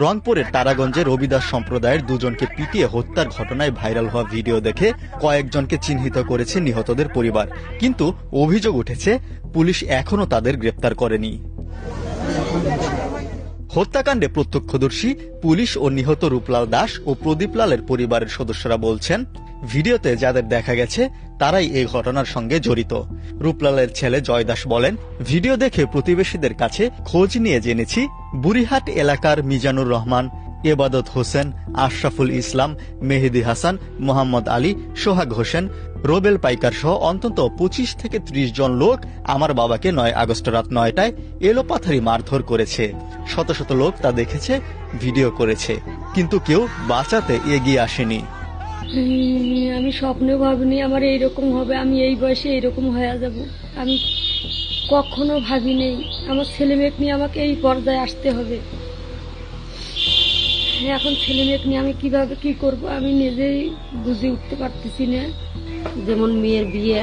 রংপুরের তারাগঞ্জে রবিদাস সম্প্রদায়ের দুজনকে পিটিয়ে হত্যার ঘটনায় ভাইরাল হওয়া ভিডিও দেখে কয়েকজনকে চিহ্নিত করেছে নিহতদের পরিবার, কিন্তু অভিযোগ উঠেছে পুলিশ এখনো তাদের গ্রেপ্তার করেনি। হত্যাকাণ্ডে প্রত্যক্ষদর্শী পুলিশ ও নিহত রূপলাল দাস ও প্রদীপ লালের পরিবারের সদস্যরা বলছেন, ভিডিওতে যাদের দেখা গেছে তারাই এই ঘটনার সঙ্গে জড়িত। রূপলালের ছেলে জয় দাস বলেন, ভিডিও দেখে প্রতিবেশীদের কাছে খোঁজ নিয়ে জেনেছি বুড়িহাট এলাকার মিজানুর রহমান, এবাদত হোসেন, আশরাফুল ইসলাম, মেহেদি হাসান, মোহাম্মদ আলী, সোহাগ হোসেন, রোবেল পাইকার সহ অন্তত 25 থেকে 30 জন লোক আমার বাবাকে 9 আগস্ট রাত 9টায় এলোপাথারি মারধর করেছে। শত শত লোক তা দেখেছে, ভিডিও করেছে, কিন্তু কেউ বাঁচাতে এগিয়ে আসেনি। আমি স্বপ্নেও ভাবিনি আমার এইরকম হবে, আমি এই বয়সে এইরকম হয়ে যাব। আমি কখনো ভাবিনি আমার ছেলে মেয়েকে নিয়ে আমাকে এই পর্যায়ে আসতে হবে। এখন ছেলে মেয়েকে নিয়ে আমি কিভাবে কি করব আমি নিজেই বুঝে উঠতে পারতেছি না। যেমন মেয়ের বিয়ে,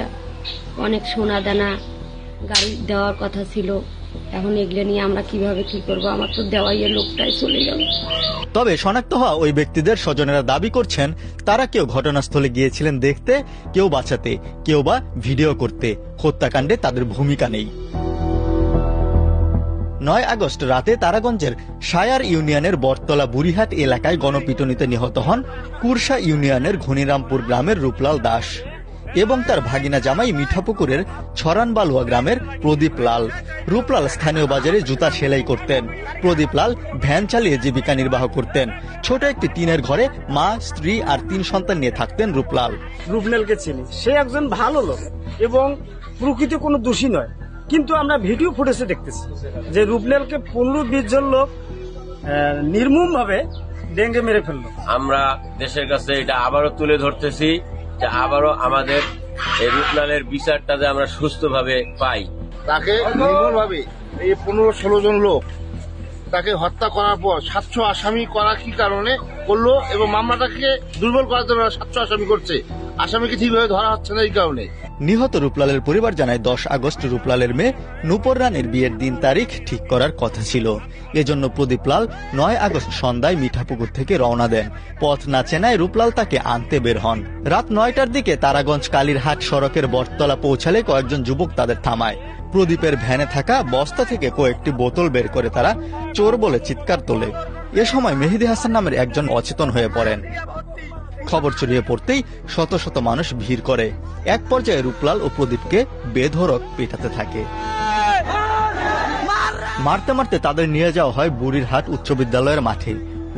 অনেক সোনা দানা গাড়ি দেওয়ার কথা ছিল, এখন এগুলো নিয়ে আমরা কিভাবে কি করব, আমার তো দেওয়াই লোকটাই চলে গেল। তবে শনাক্ত হওয়া ওই ব্যক্তিদের স্বজনেরা দাবি করছেন তারা কেউ ঘটনাস্থলে গিয়েছিলেন দেখতে, কেউ বাঁচাতে, কেউ বা ভিডিও করতে। হত্যাকাণ্ডে তাদের ভূমিকা নেই। 9 আগস্ট রাতে তারাগঞ্জের সায়ার ইউনিয়নের বটতলা বুড়িহাট এলাকায় গণপিটুনিতে নিহত হন কুরসা ইউনিয়নের ঘনিরামপুর গ্রামের রূপলাল দাস এবং তার ভাগিনা জামাই মিঠাপুকুরের ছড়ানবালুয়া গ্রামের প্রদীপ লাল। রূপলাল স্থানীয় বাজারে জুতা সেলাই করতেন। প্রদীপ লাল ভ্যান চালিয়ে জীবিকা নির্বাহ করতেন। ছোট একটি টিনের ঘরে মা, স্ত্রী আর 3 সন্তান নিয়ে থাকতেন রূপলাল। রূপলালকে চিনি, সে একজন ভালো লোক এবং প্রকৃত কোনো দোষী নয়, কিন্তু আমরা ভিডিও ফুটেজে দেখতেছি যে রূপলালকে 15-20 জন লোক নির্মম ভাবে ডেঙ্গে মেরে ফেললো। আমরা দেশের কাছে এটা আবারও তুলে ধরতেছি যে আবারও আমাদের এই রূপলালের বিচারটা যে আমরা সুস্থভাবে পাই। তাকে নির্মমভাবে এই 15-16 জন লোক তাকে হত্যা করার পর 700 আসামি করা কি কারণে করলো এবং মামলাটাকে দুর্বল করার জন্য 700 আসামি করছে, আসামিকে ঠিকভাবে ধরা হচ্ছে না এই কারণে। নিহত রূপলালের পরিবার জানায় 10 আগস্ট রূপলালের মেয়ে নূপুর রানীর বিয়ের দিন তারিখ ঠিক করার কথা ছিল। এজন্য প্রদীপ লাল 9 আগস্ট সন্ধ্যায় মিঠাপুকুর থেকে রওনা দেন। পথ না চেনায় রূপলাল তাকে আনতে বের হন। রাত 9টার দিকে তারাগঞ্জ কালীরহাট সড়কের বটতলা পৌঁছালে কয়েকজন যুবক তাদের থামায়। প্রদীপের ভ্যানে থাকা বস্তা থেকে কয়েকটি বোতল বের করে তারা চোর বলে চিৎকার তোলে। এ সময় মেহেদি হাসান নামের একজন অচেতন হয়ে পড়েন। খবর ছড়িয়ে পড়তেই শত শত মানুষ ভিড় করে। এক পর্যায়ে রূপলাল ও প্রদীপকে বেধড়ক পেটাতে থাকে। মারতে মারতে তাদের নিয়ে যাওয়া হয় বুড়িরহাট উচ্চ বিদ্যালয়ের মাঠে।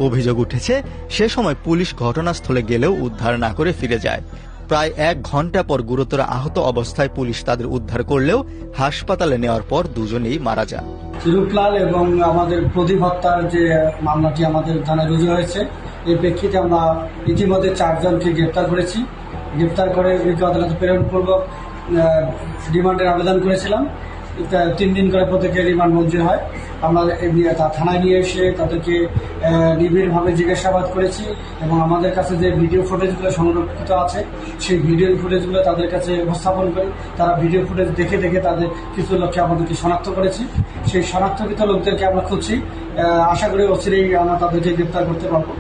অভিযোগ উঠেছে সে সময় পুলিশ ঘটনাস্থলে গেলেও উদ্ধার না করে ফিরে যায়। প্রায় 1 ঘন্টা পর গুরুতর আহত অবস্থায় পুলিশ তাদের উদ্ধার করলেও হাসপাতালে নেওয়ার পর দুজনেই মারা যান। রূপলাল এবং আমাদের প্রদীপ হত্যার যে মামলাটি আমাদের থানায় রুজু হয়েছে, এর প্রেক্ষিতে আমরা ইতিমধ্যে 4 জনকে গ্রেপ্তার করেছি। গ্রেপ্তার করে আদালতে প্রেরণপূর্বক রিমান্ডের আবেদন করেছিলাম। 3 দিন করে প্রত্যেকের রিমান্ড মঞ্জুর হয়। আমরা থানায় নিয়ে এসে তাদেরকে নিবিড়ভাবে জিজ্ঞাসাবাদ করেছি এবং আমাদের কাছে যে ভিডিও ফুটেজগুলো সংরক্ষিত আছে সেই ভিডিও ফুটেজগুলো তাদের কাছে উপস্থাপন করি। তারা ভিডিও ফুটেজ দেখে দেখে তাদের কিছু লোককে আমাদেরকে শনাক্ত করেছি। সেই শনাক্তকৃত লোকদেরকে আমরা খুঁজছি, আশা করি অচিরেই আমরা তাদেরকে গ্রেপ্তার করতে পারবো।